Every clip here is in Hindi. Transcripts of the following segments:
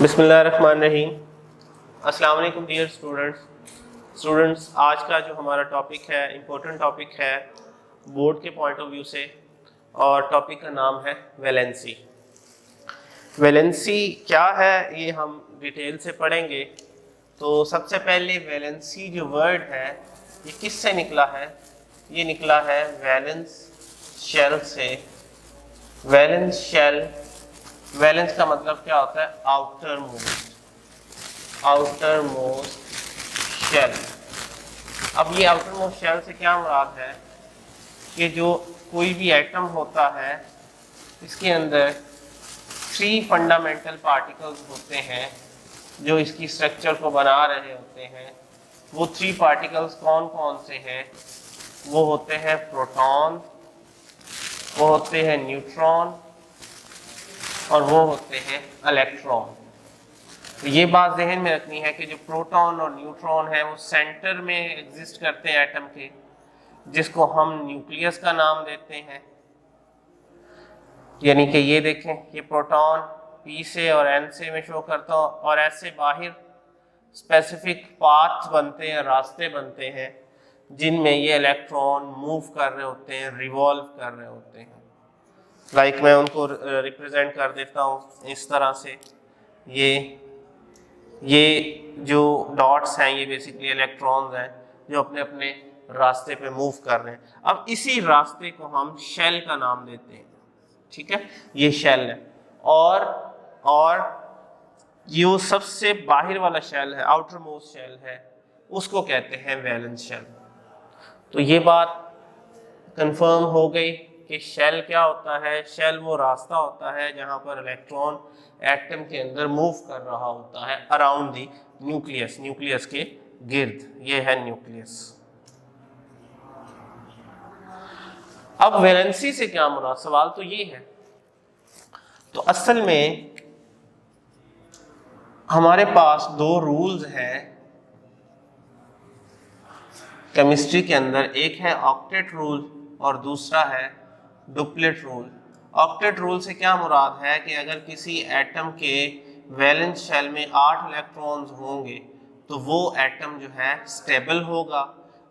बिस्मिल्लाहिर्रहमानिर्रहीम। अस्सलाम वालेकुम डियर स्टूडेंट्स, आज का जो हमारा टॉपिक है इम्पोर्टेंट टॉपिक है बोर्ड के पॉइंट ऑफ व्यू से, और टॉपिक का नाम है वैलेंसी। वैलेंसी क्या है ये हम डिटेल से पढ़ेंगे। तो सबसे पहले वैलेंसी जो वर्ड है ये किससे निकला है? ये निकला है वैलेंस शेल से। वैलेंस शेल, वैलेंस का मतलब क्या होता है? Outermost shell. अब ये आउटर मोस्ट शेल से क्या मुराद है कि जो कोई भी एटम होता है इसके अंदर 3 फंडामेंटल पार्टिकल्स होते हैं जो इसकी स्ट्रक्चर को बना रहे होते हैं। वो 3 पार्टिकल्स कौन कौन से हैं? वो होते हैं प्रोटॉन, वो होते हैं न्यूट्रॉन, और वो होते हैं इलेक्ट्रॉन। तो ये बात जहन में रखनी है कि जो प्रोटॉन और न्यूट्रॉन है वो सेंटर में एग्जिस्ट करते हैं एटम के, जिसको हम न्यूक्लियस का नाम देते हैं। यानी कि ये देखें, ये प्रोटॉन P से और N से में शो करता हूँ, और ऐसे बाहर स्पेसिफिक पाथ बनते हैं, रास्ते बनते हैं जिनमें ये इलेक्ट्रॉन मूव कर रहे होते हैं, रिवॉल्व कर रहे होते हैं। लाइक मैं उनको रिप्रेजेंट कर देता हूँ इस तरह से। ये जो डॉट्स हैं ये बेसिकली इलेक्ट्रॉन्स हैं जो अपने अपने रास्ते पे मूव कर रहे हैं। अब इसी रास्ते को हम शेल का नाम देते हैं, ठीक है? ये शेल है, और ये सबसे बाहर वाला शेल है, आउटर मोस्ट शेल है, उसको कहते हैं वैलेंस शेल। तो ये बात कंफर्म हो गई कि शेल क्या होता है। शेल वो रास्ता होता है जहां पर इलेक्ट्रॉन एटम के अंदर मूव कर रहा होता है अराउंड दी न्यूक्लियस, न्यूक्लियस के गिर्द। ये है न्यूक्लियस। अब वैलेंसी से क्या मुराद? सवाल तो ये है। तो असल में हमारे पास 2 रूल्स हैं केमिस्ट्री के अंदर। एक है ऑक्टेट रूल और दूसरा है डुप्लेट रूल। ऑक्टेट रूल से क्या मुराद है कि अगर किसी एटम के वैलेंस शेल में 8 इलेक्ट्रॉन्स होंगे तो वो एटम जो है स्टेबल होगा,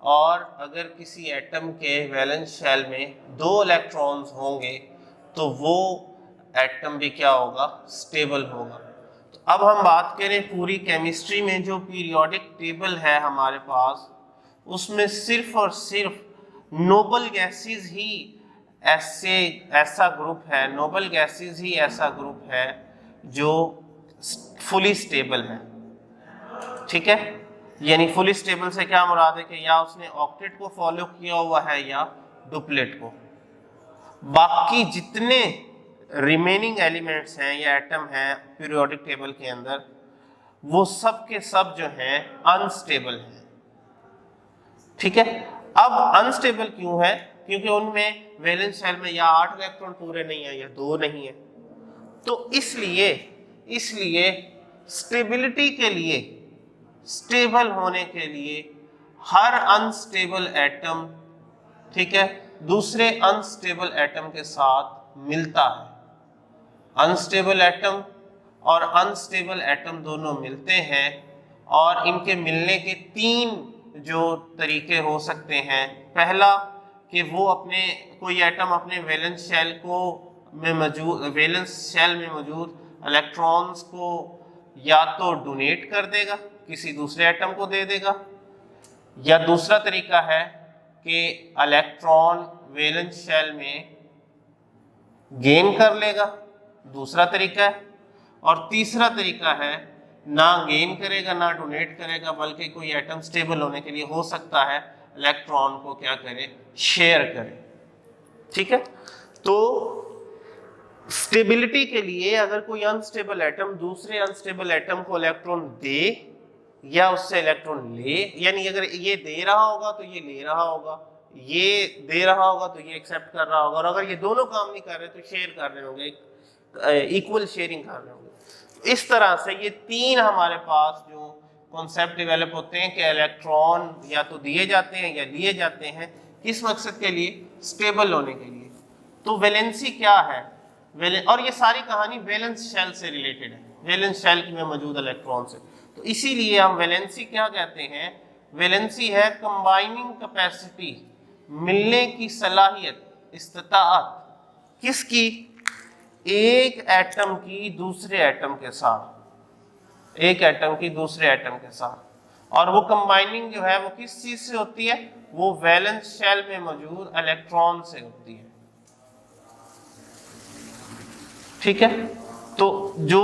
और अगर किसी एटम के वैलेंस शेल में 2 इलेक्ट्रॉन्स होंगे तो वो एटम भी क्या होगा? स्टेबल होगा। तो अब हम बात करें पूरी केमिस्ट्री में जो पीरियोडिक टेबल है हमारे पास, उसमें सिर्फ और सिर्फ नोबल गैसेस ही ऐसा ग्रुप है, नोबल गैसेस ही ऐसा ग्रुप है जो फुली स्टेबल है, ठीक है? यानी फुली स्टेबल से क्या मुराद है कि या उसने ऑक्टेट को फॉलो किया हुआ है या डुप्लेट को। बाकी जितने रिमेनिंग एलिमेंट्स हैं या एटम हैं पीरियोडिक टेबल के अंदर, वो सब के सब जो हैं अनस्टेबल हैं, ठीक है? अब अनस्टेबल क्यों है? क्योंकि उनमें वैलेंस शेल में या 8 इलेक्ट्रॉन पूरे नहीं है या 2 नहीं है। तो इसलिए स्टेबिलिटी के लिए, स्टेबल होने के लिए हर अनस्टेबल एटम, ठीक है, दूसरे अनस्टेबल एटम के साथ मिलता है। अनस्टेबल एटम और अनस्टेबल एटम दोनों मिलते हैं, और इनके मिलने के 3 जो तरीके हो सकते हैं। पहला कि वो कोई एटम अपने वैलेंस शेल में मौजूद इलेक्ट्रॉन्स को या तो डोनेट कर देगा, किसी दूसरे एटम को दे देगा, या दूसरा तरीका है कि इलेक्ट्रॉन वैलेंस शेल में गेन कर लेगा, दूसरा तरीका है। और तीसरा तरीका है ना गेन करेगा ना डोनेट करेगा, बल्कि कोई एटम स्टेबल होने के लिए हो सकता है इलेक्ट्रॉन को क्या करे? शेयर करे, ठीक है? तो स्टेबिलिटी के लिए अगर कोई अनस्टेबल एटम दूसरे अनस्टेबल एटम को इलेक्ट्रॉन दे या उससे इलेक्ट्रॉन ले, यानी अगर ये दे रहा होगा तो ये ले रहा होगा, ये दे रहा होगा तो ये एक्सेप्ट कर रहा होगा, और अगर ये दोनों काम नहीं कर रहे तो शेयर कर रहे होंगे, इक्वल शेयरिंग कर रहे होंगे। इस तरह से ये 3 हमारे पास जो कॉन्सेप्ट डेवलप होते हैं कि इलेक्ट्रॉन या तो दिए जाते हैं या लिए जाते हैं, किस मकसद के लिए? स्टेबल होने के लिए। तो वैलेंसी क्या है? और ये सारी कहानी वैलेंस शेल से रिलेटेड है। वैलेंस शेल में मौजूद इलेक्ट्रॉन से। तो इसीलिए हम वैलेंसी क्या कहते हैं, वैलेंसी है कंबाइनिंग कैपेसिटी, मिलने की सलाहियत, इस्तिताअत किसकी, एक एटम की दूसरे एटम के साथ, एक एटम की दूसरे एटम के साथ। और वो कंबाइनिंग जो है वो किस चीज से होती है, वो वैलेंस शेल में मौजूद इलेक्ट्रॉन से होती है। ठीक है, तो जो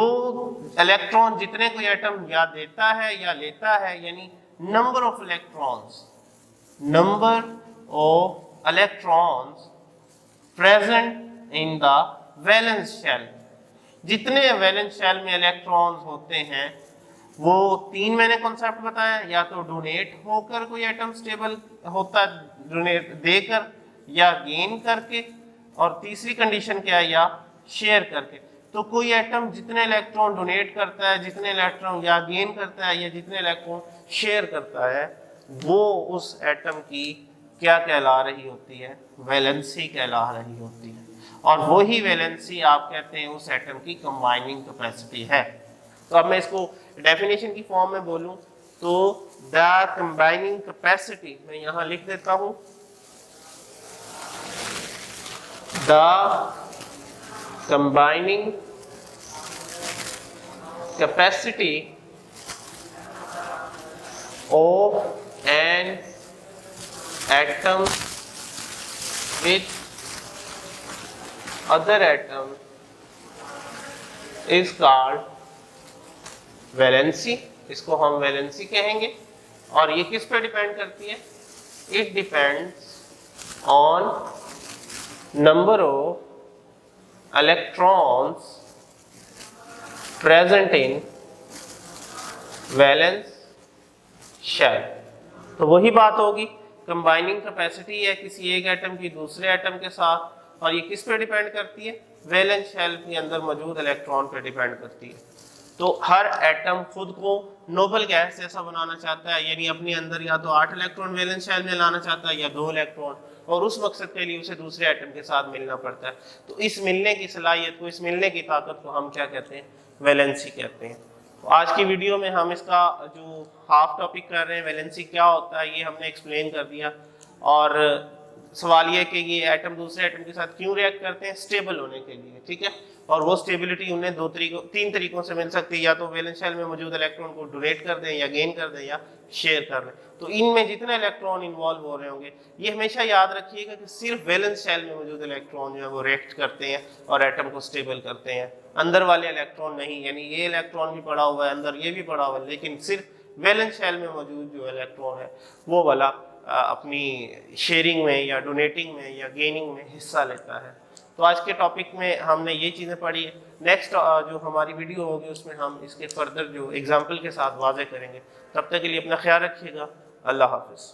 इलेक्ट्रॉन जितने कोई एटम या देता है या लेता है, यानी number of electrons, number of electrons present in the valence shell, जितने वैलेंस शेल में इलेक्ट्रॉन्स होते हैं वो तीन मैंने कॉन्सेप्ट बताया, या तो डोनेट होकर कोई एटम स्टेबल होता है, डोनेट देकर या गेन करके, और तीसरी कंडीशन क्या है, या शेयर करके। तो कोई एटम जितने इलेक्ट्रॉन डोनेट करता है, जितने इलेक्ट्रॉन या गेन करता है, या जितने इलेक्ट्रॉन शेयर करता है, वो उस एटम की क्या कहला रही होती है, वैलेंसी कहला रही होती है। और वही वैलेंसी आप कहते हैं उस एटम की कंबाइनिंग कैपेसिटी है। तो अब मैं इसको डेफिनेशन की फॉर्म में बोलूं तो द कंबाइनिंग कैपेसिटी, मैं यहां लिख देता हूं, the combining capacity of an atom with other atom is called valency, इसको हम वैलेंसी कहेंगे। और ये किस पे डिपेंड करती है, it depends on number of electrons present in valence shell. तो वही बात होगी, कंबाइनिंग कैपेसिटी है किसी एक एटम की दूसरे एटम के साथ, और ये किस पे डिपेंड करती है, वैलेंस शेल के अंदर मौजूद इलेक्ट्रॉन पे डिपेंड करती है। तो हर एटम खुद को नोबल गैस जैसा बनाना चाहता है, यानी अपने अंदर या तो 8 इलेक्ट्रॉन वैलेंस शेल में लाना चाहता है या 2 इलेक्ट्रॉन, और उस मकसद के लिए उसे दूसरे एटम के साथ मिलना पड़ता है। तो इस मिलने की सलाहियत को, इस मिलने की ताकत को हम क्या कहते हैं, वैलेंसी कहते हैं। तो आज की वीडियो में हम इसका जो हाफ टॉपिक कर रहे हैं, वैलेंसी क्या होता है, ये हमने एक्सप्लेन कर दिया। और सवाल ये कि ये एटम दूसरे एटम के साथ क्यों रिएक्ट करते हैं, स्टेबल होने के लिए। ठीक है, और वो स्टेबिलिटी उन्हें तीन तरीकों से मिल सकती है, या तो वैलेंस शेल में मौजूद इलेक्ट्रॉन को डोनेट कर दें, या गेन कर दें, या शेयर कर दें। तो इनमें जितने इलेक्ट्रॉन इन्वॉल्व हो रहे होंगे, ये हमेशा याद रखिएगा कि सिर्फ वैलेंस शेल में मौजूद इलेक्ट्रॉन जो है वो रिएक्ट करते हैं और एटम को स्टेबल करते हैं, अंदर वाले इलेक्ट्रॉन नहीं। यानी ये इलेक्ट्रॉन भी पड़ा हुआ है अंदर, ये भी पड़ा हुआ है, लेकिन सिर्फ वैलेंस शेल में मौजूद जो इलेक्ट्रॉन है वो वाला अपनी शेयरिंग में या डोनेटिंग में या गेनिंग में हिस्सा लेता है। तो आज के टॉपिक में हमने ये चीज़ें पढ़ी है। नेक्स्ट जो हमारी वीडियो होगी उसमें हम इसके फर्दर जो एग्जाम्पल के साथ वाज़े करेंगे। तब तक के लिए अपना ख्याल रखिएगा। अल्लाह हाफ़िज़।